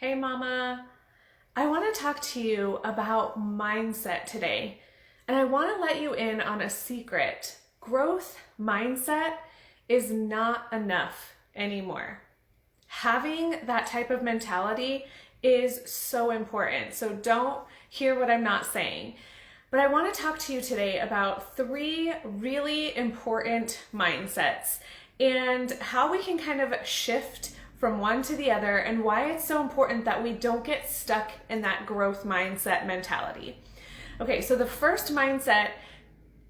Hey mama, I want to talk to you about mindset today. And I want to let you in on a secret. Growth mindset is not enough anymore. Having that type of mentality is so important. So don't hear what I'm not saying. But I want to talk to you today about 3 really important mindsets and how we can kind of shift from one to the other and why it's so important that we don't get stuck in that growth mindset mentality. Okay, so the first mindset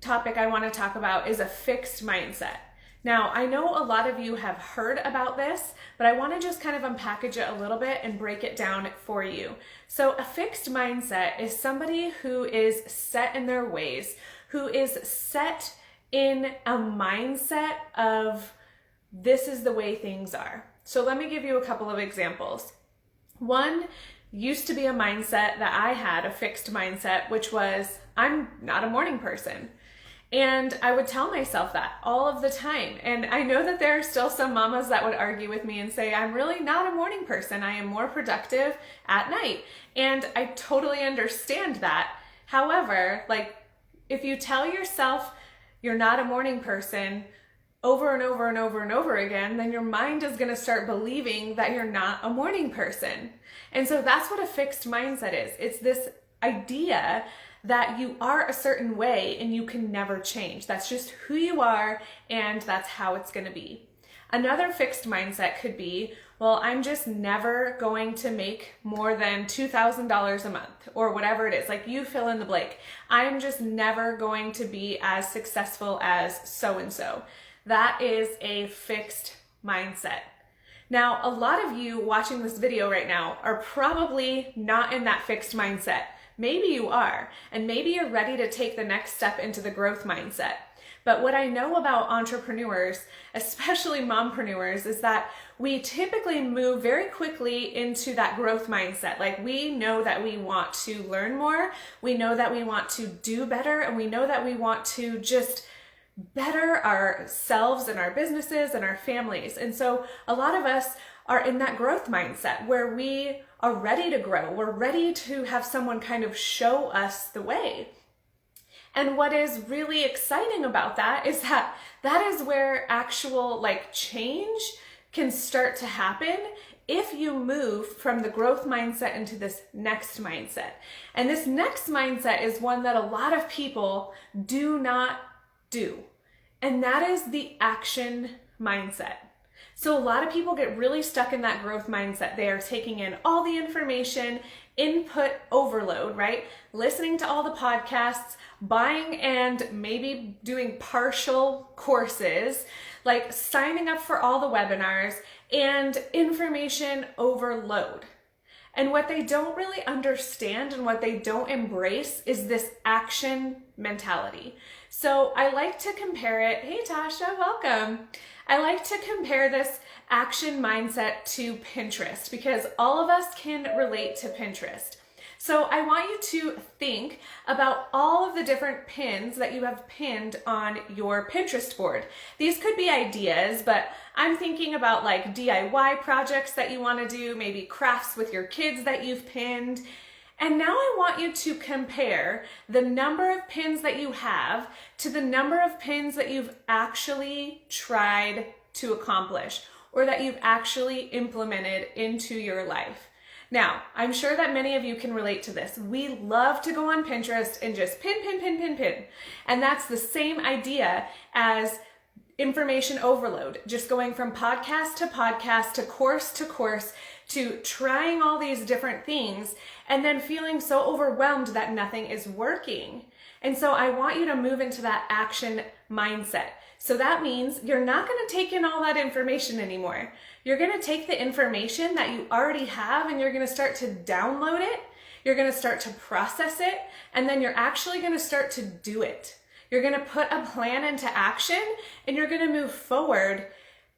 topic I want to talk about is a fixed mindset. Now, I know a lot of you have heard about this, but I want to just kind of unpackage it a little bit and break it down for you. So a fixed mindset is somebody who is set in their ways, who is set in a mindset of this is the way things are. So let me give you a couple of examples. One used to be a mindset that I had, a fixed mindset, which was I'm not a morning person. And I would tell myself that all of the time. And I know that there are still some mamas that would argue with me and say, I'm really not a morning person. I am more productive at night. And I totally understand that. However, if you tell yourself you're not a morning person over and over and over and over again, then your mind is going to start believing that you're not a morning person. And so that's what a fixed mindset is. It's this idea that you are a certain way and you can never change. That's just who you are and that's how it's going to be. Another fixed mindset could be, well, I'm just never going to make more than $2,000 a month or whatever it is. Like you fill in the blank. I'm just never going to be as successful as so-and-so. That is a fixed mindset. Now, a lot of you watching this video right now are probably not in that fixed mindset. Maybe you are, and maybe you're ready to take the next step into the growth mindset. But what I know about entrepreneurs, especially mompreneurs, is that we typically move very quickly into that growth mindset. Like we know that we want to learn more, we know that we want to do better, and we know that we want to just better ourselves and our businesses and our families. And so a lot of us are in that growth mindset where we are ready to grow. We're ready to have someone kind of show us the way. And what is really exciting about that is that is where actual change can start to happen if you move from the growth mindset into this next mindset. And this next mindset is one that a lot of people do not do. And that is the action mindset. So a lot of people get really stuck in that growth mindset. They are taking in all the information, input overload, right? Listening to all the podcasts, buying and maybe doing partial courses, like signing up for all the webinars, and information overload. And what they don't really understand and what they don't embrace is this action mentality. So I like to compare it, hey Tasha, welcome. I like to compare this action mindset to Pinterest because all of us can relate to Pinterest. So I want you to think about all of the different pins that you have pinned on your Pinterest board. These could be ideas, but I'm thinking about DIY projects that you want to do, maybe crafts with your kids that you've pinned. And now I want you to compare the number of pins that you have to the number of pins that you've actually tried to accomplish or that you've actually implemented into your life. Now, I'm sure that many of you can relate to this. We love to go on Pinterest and just pin, pin, pin, pin, pin. And that's the same idea as information overload, just going from podcast to course to trying all these different things and then feeling so overwhelmed that nothing is working. And so I want you to move into that action mindset. So that means you're not going to take in all that information anymore. You're going to take the information that you already have and you're going to start to download it. You're going to start to process it, and then you're actually going to start to do it. You're going to put a plan into action and you're going to move forward,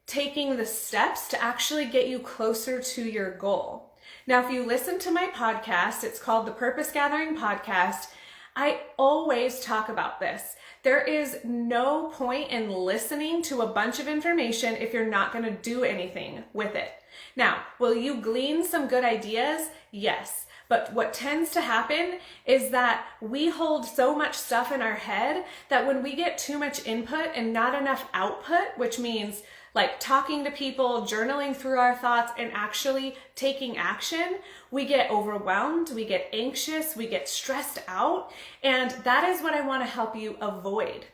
taking the steps to actually get you closer to your goal. Now, if you listen to my podcast, it's called the Purpose Gathering Podcast. I always talk about this. There is no point in listening to a bunch of information if you're not going to do anything with it. Now, will you glean some good ideas? Yes. But what tends to happen is that we hold so much stuff in our head that when we get too much input and not enough output, which means like talking to people, journaling through our thoughts, and actually taking action, we get overwhelmed, we get anxious, we get stressed out, and that is what I want to help you avoid.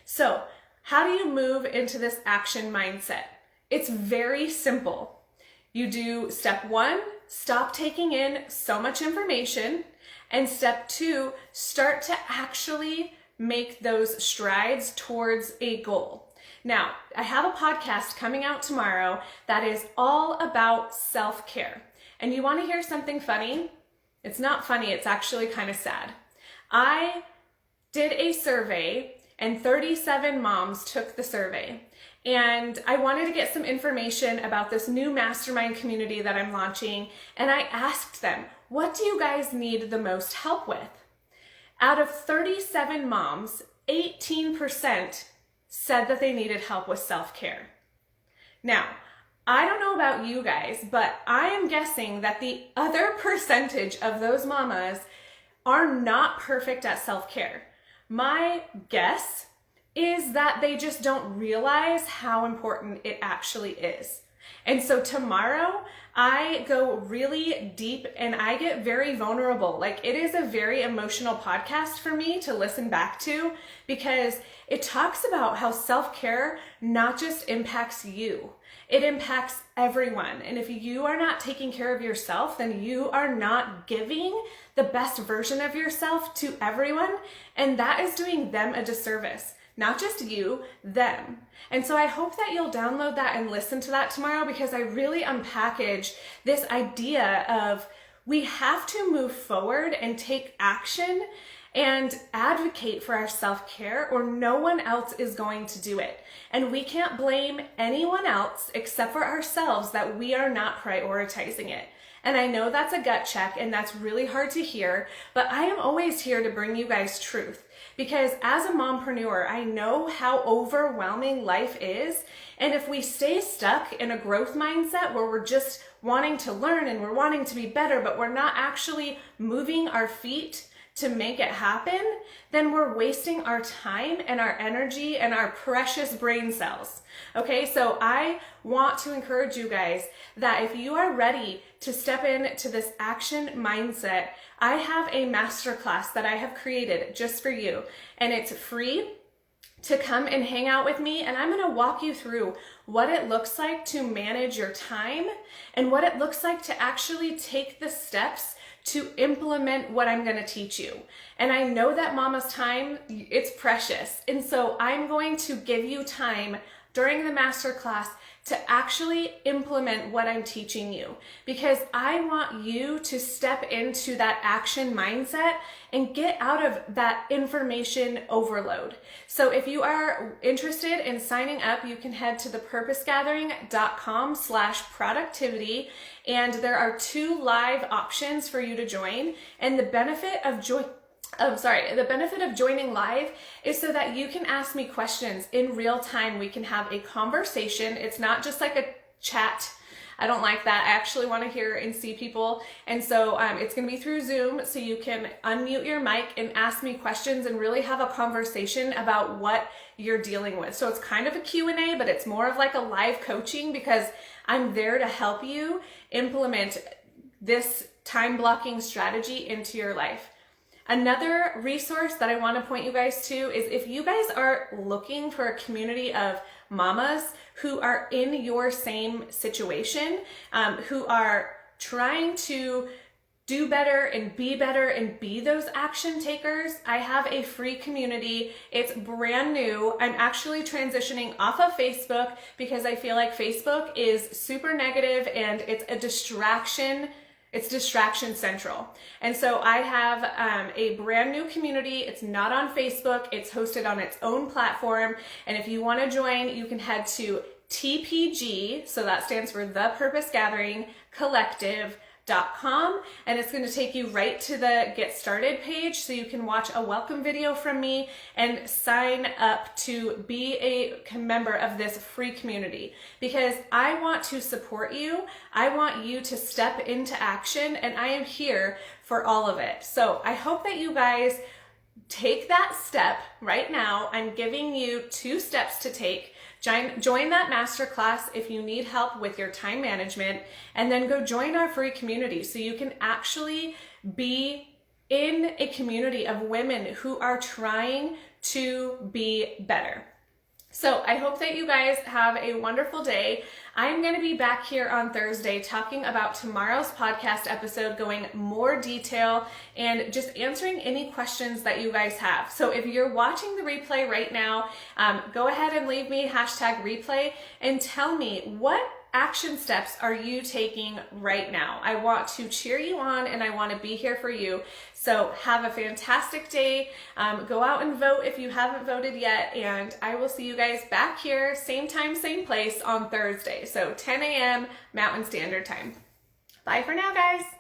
So, how do you move into this action mindset? It's very simple. You do step 1, stop taking in so much information, and step 2, start to actually make those strides towards a goal. Now, I have a podcast coming out tomorrow that is all about self-care. And you want to hear something funny? It's not funny, it's actually kind of sad. I did a survey and 37 moms took the survey. And I wanted to get some information about this new mastermind community that I'm launching. And I asked them, what do you guys need the most help with? Out of 37 moms, 18% said that they needed help with self-care. Now, I don't know about you guys, but I am guessing that the other percentage of those mamas are not perfect at self-care. My guess is that they just don't realize how important it actually is. And so tomorrow, I go really deep and I get very vulnerable. Like, it is a very emotional podcast for me to listen back to because it talks about how self-care not just impacts you, it impacts everyone. And if you are not taking care of yourself, then you are not giving the best version of yourself to everyone, and that is doing them a disservice. Not just you, them. And so I hope that you'll download that and listen to that tomorrow because I really unpackage this idea of we have to move forward and take action and advocate for our self-care or no one else is going to do it. And we can't blame anyone else except for ourselves that we are not prioritizing it. And I know that's a gut check and that's really hard to hear, but I am always here to bring you guys truth. Because as a mompreneur, I know how overwhelming life is. And if we stay stuck in a growth mindset where we're just wanting to learn and we're wanting to be better, but we're not actually moving our feet to make it happen, then we're wasting our time and our energy and our precious brain cells. Okay, so I want to encourage you guys that if you are ready to step into this action mindset, I have a masterclass that I have created just for you, and it's free to come and hang out with me, and I'm going to walk you through what it looks like to manage your time and what it looks like to actually take the steps to implement what I'm going to teach you. And I know that mama's time, it's precious. And so I'm going to give you time during the masterclass to actually implement what I'm teaching you, because I want you to step into that action mindset and get out of that information overload. So if you are interested in signing up, you can head to thepurposegathering.com/productivity, and there are 2 live options for you to join. And the benefit of joining live is so that you can ask me questions in real time. We can have a conversation. It's not just like a chat. I don't like that. I actually want to hear and see people. And so it's going to be through Zoom, so you can unmute your mic and ask me questions and really have a conversation about what you're dealing with. So it's kind of a Q&A, but it's more of like a live coaching because I'm there to help you implement this time blocking strategy into your life. Another resource that I want to point you guys to is if you guys are looking for a community of mamas who are in your same situation, who are trying to do better and be those action takers, I have a free community. It's brand new. I'm actually transitioning off of Facebook because I feel like Facebook is super negative and it's a distraction. It's distraction central. And so I have a brand new community. It's not on Facebook. It's hosted on its own platform. And if you want to join, you can head to TPG, so that stands for The Purpose Gathering Collective www.mattandstanda.com, and it's going to take you right to the Get Started page so you can watch a welcome video from me and sign up to be a member of this free community, because I want to support you. I want you to step into action, and I am here for all of it. So I hope that you guys take that step right now. I'm giving you 2 steps to take. Join that masterclass if you need help with your time management, and then go join our free community so you can actually be in a community of women who are trying to be better. So I hope that you guys have a wonderful day. I'm going to be back here on Thursday talking about tomorrow's podcast episode, going more detail and just answering any questions that you guys have. So if you're watching the replay right now, go ahead and leave me #replay and tell me, what action steps are you taking right now? I want to cheer you on, and I want to be here for you. So have a fantastic day. Go out and vote if you haven't voted yet, and I will see you guys back here, same time, same place on Thursday. So 10 a.m. Mountain Standard Time. Bye for now, guys.